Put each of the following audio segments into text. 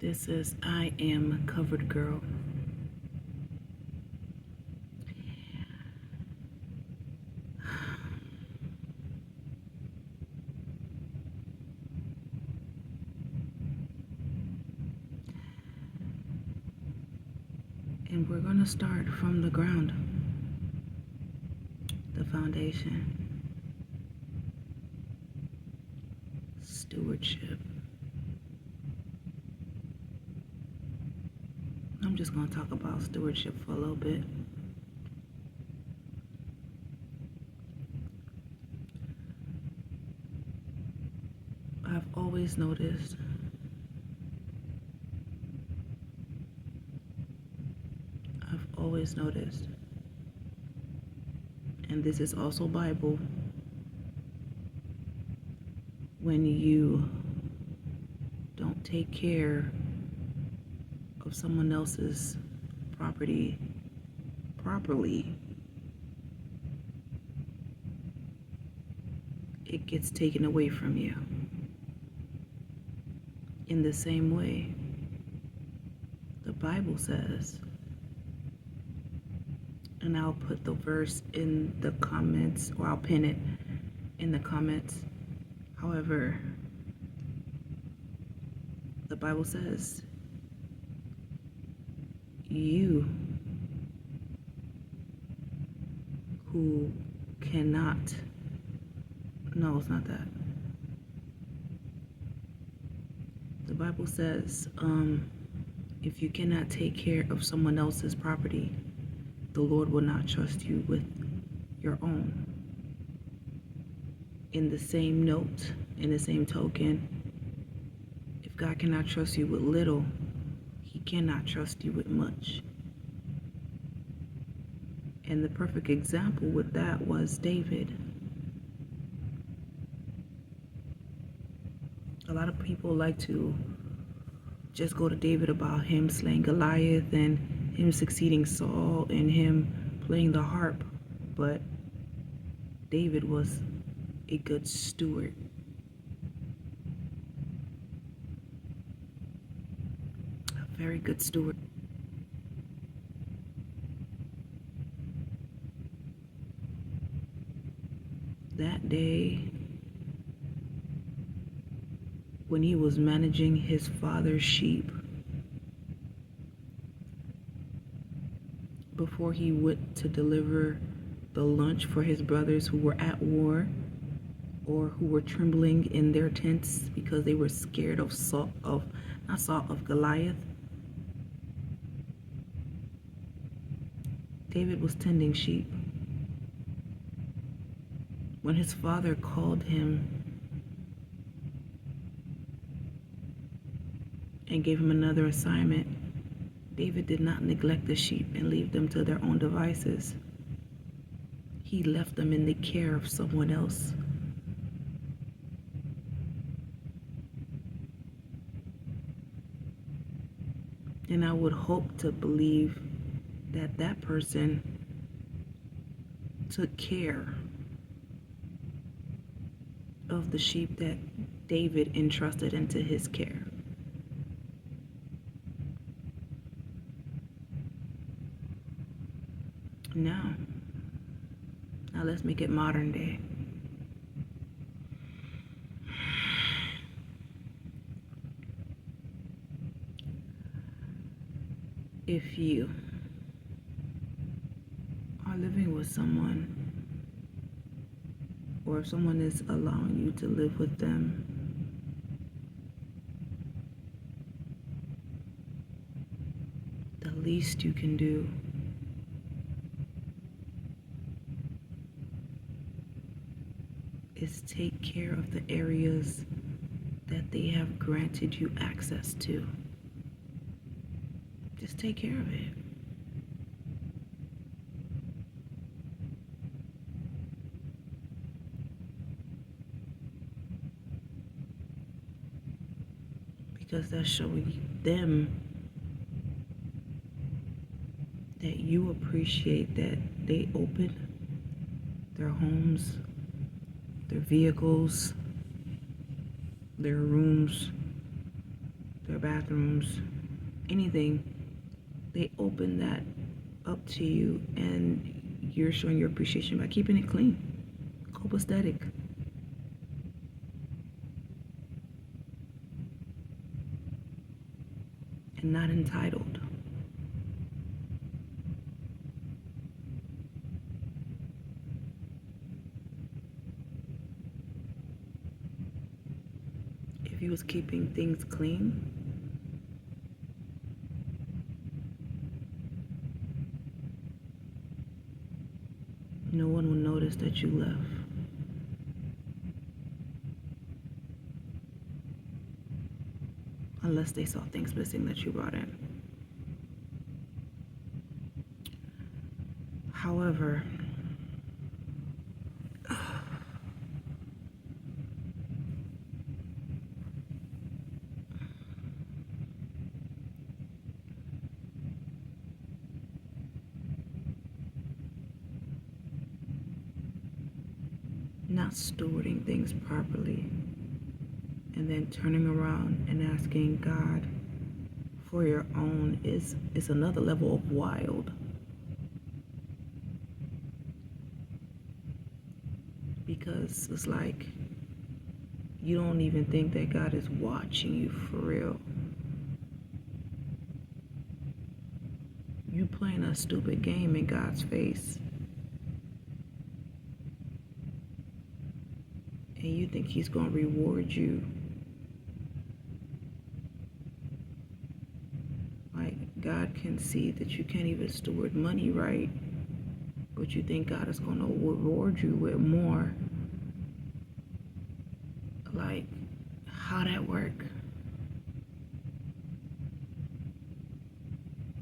This is I Am Covered Girl. And we're going to start from the ground, the foundation. Stewardship. I'm just going to talk about stewardship for a little bit. I've always noticed and this is also Bible, when you don't take care of someone else's property properly, it gets taken away from you. In the same way, the Bible says, and I'll put the verse in the comments, or I'll pin it in the comments. However, the Bible says, you who cannot, no, it's not that. The Bible says, if you cannot take care of someone else's property, the Lord will not trust you with your own. In the same note, in the same token, if God cannot trust you with little, He cannot trust you with much. And the perfect example with that was David. A lot of people like to just go to David about him slaying Goliath and him succeeding Saul and him playing the harp, but David was a good steward. A very good steward. That day, when he was managing his father's sheep, before he went to deliver the lunch for his brothers who were at war, or who were trembling in their tents because they were scared of Goliath, David was tending sheep. When his father called him and gave him another assignment, David did not neglect the sheep and leave them to their own devices. He left them in the care of someone else. And I would hope to believe that that person took care of the sheep that David entrusted into his care. Now let's make it modern day. If you are living with someone, or if someone is allowing you to live with them, the least you can do is take care of the areas that they have granted you access to. Just take care of it. Because that's showing them that you appreciate that they open their homes, their vehicles, their rooms, their bathrooms, anything, they open that up to you, and you're showing your appreciation by keeping it clean, copacetic. And not entitled. If you was keeping things clean, no one will notice that you left. Unless they saw things missing that you brought in. However, not stewarding things properly, and then turning around and asking God for your own is another level of wild. Because it's like you don't even think that God is watching you for real. You playing a stupid game in God's face. And you think he's going to reward you. Like, God can see that you can't even steward money right, but you think God is going to reward you with more. Like, how that work?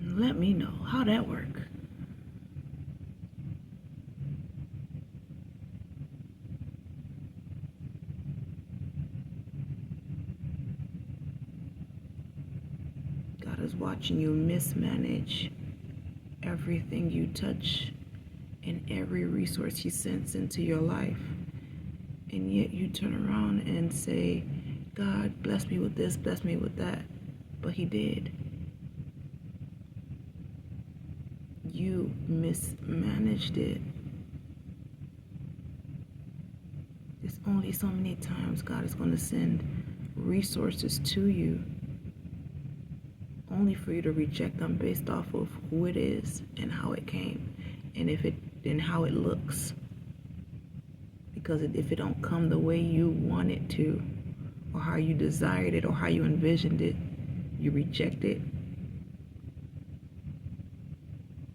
Let me know how that work. God is watching you mismanage everything you touch and every resource he sends into your life. And yet you turn around and say, God, bless me with this, bless me with that. But he did. You mismanaged it. There's only so many times God is going to send resources to you, only for you to reject them based off of who it is and how it came, and how it looks. Because if it don't come the way you want it to, or how you desired it, or how you envisioned it, you reject it,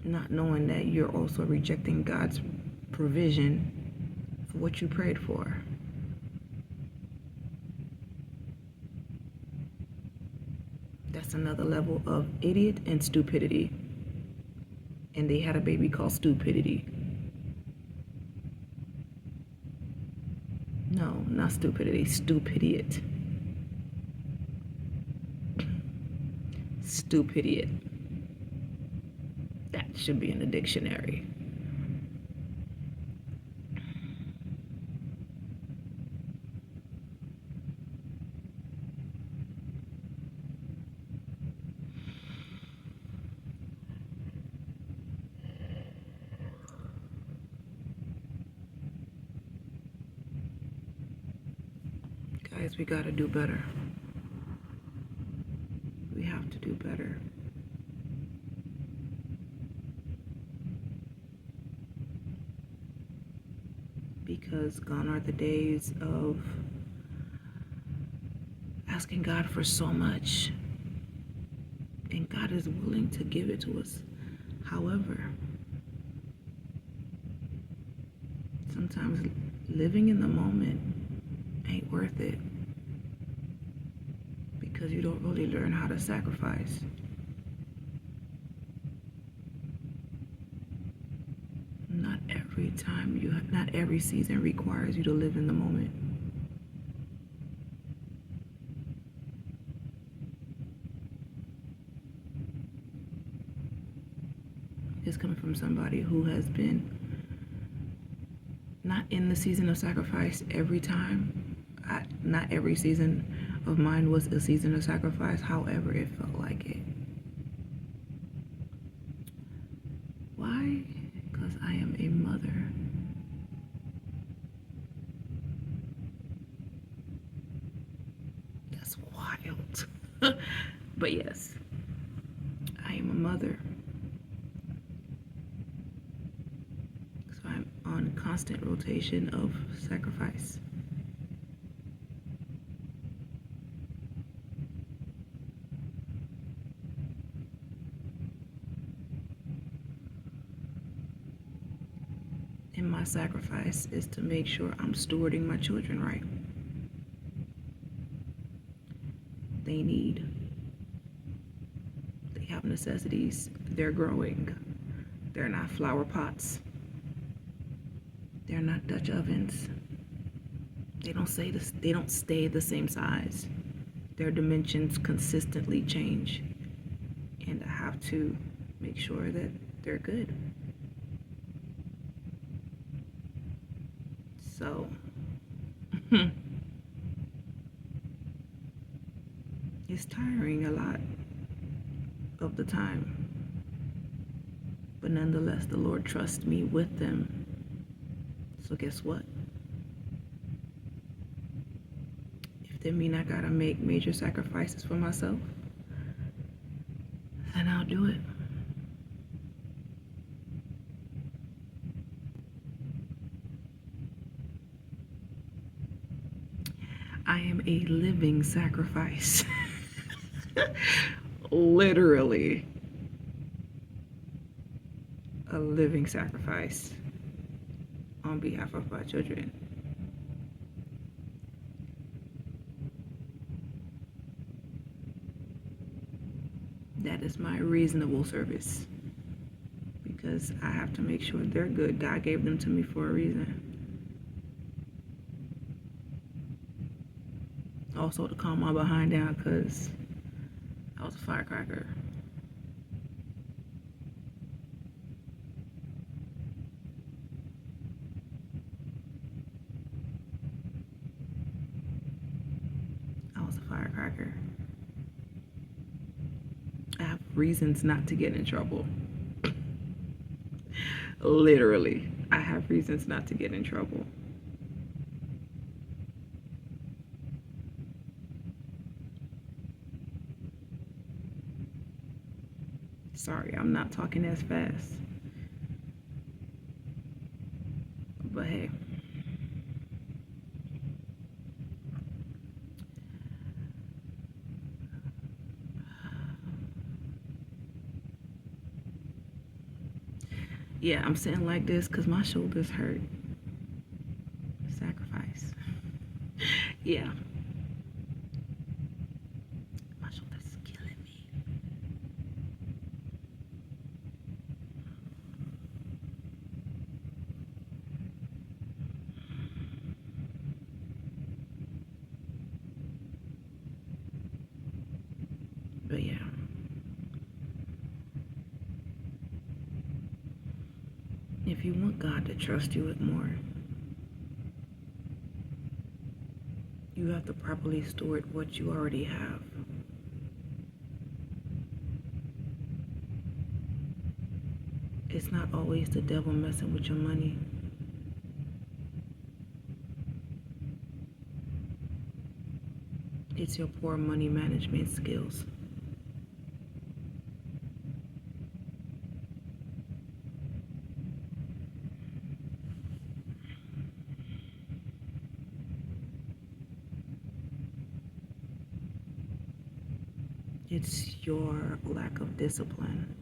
not knowing that you're also rejecting God's provision for what you prayed for. That's another level of idiot and stupidity. And they had a baby called Stupidity. No, not stupidity, stupidiot. Stupidiot. That should be in the dictionary. Guys, we gotta do better. We have to do better. Because gone are the days of asking God for so much, and God is willing to give it to us. However, sometimes living in the moment ain't worth it, because you don't really learn how to sacrifice. Not every season requires you to live in the moment. It's coming from somebody who has been not in the season of sacrifice every time. Not every season, of mine was a season of sacrifice, however it felt like it. Why? Because I am a mother. That's wild. But yes, I am a mother. So I'm on constant rotation of sacrifice. And my sacrifice is to make sure I'm stewarding my children right. They have necessities. They're growing. They're not flower pots. They're not Dutch ovens. They don't stay the same size. Their dimensions consistently change. And I have to make sure that they're good. So, it's tiring a lot of the time. But nonetheless, the Lord trusts me with them. So guess what? If that means I gotta make major sacrifices for myself, then I'll do it. I am a living sacrifice. Literally a living sacrifice on behalf of my children. That is my reasonable service, because I have to make sure they're good. God gave them to me for a reason. Also to calm my behind down, because I was a firecracker. I have reasons not to get in trouble. Literally, I have reasons not to get in trouble. Sorry, I'm not talking as fast. But hey. Yeah, I'm sitting like this because my shoulders hurt. Sacrifice. Yeah. My shoulders is killing me. But yeah. If you want God to trust you with more, you have to properly steward what you already have. It's not always the devil messing with your money. It's your poor money management skills. It's your lack of discipline.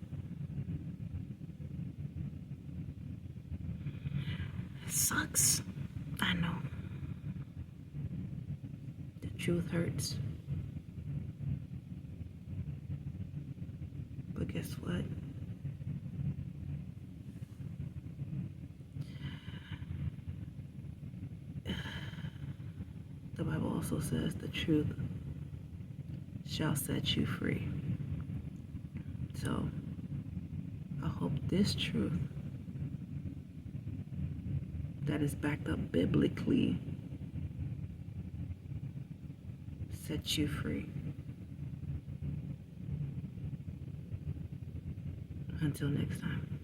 It sucks. I know. The truth hurts. But guess what? The Bible also says the truth shall set you free. So, I hope this truth that is backed up biblically sets you free. Until next time.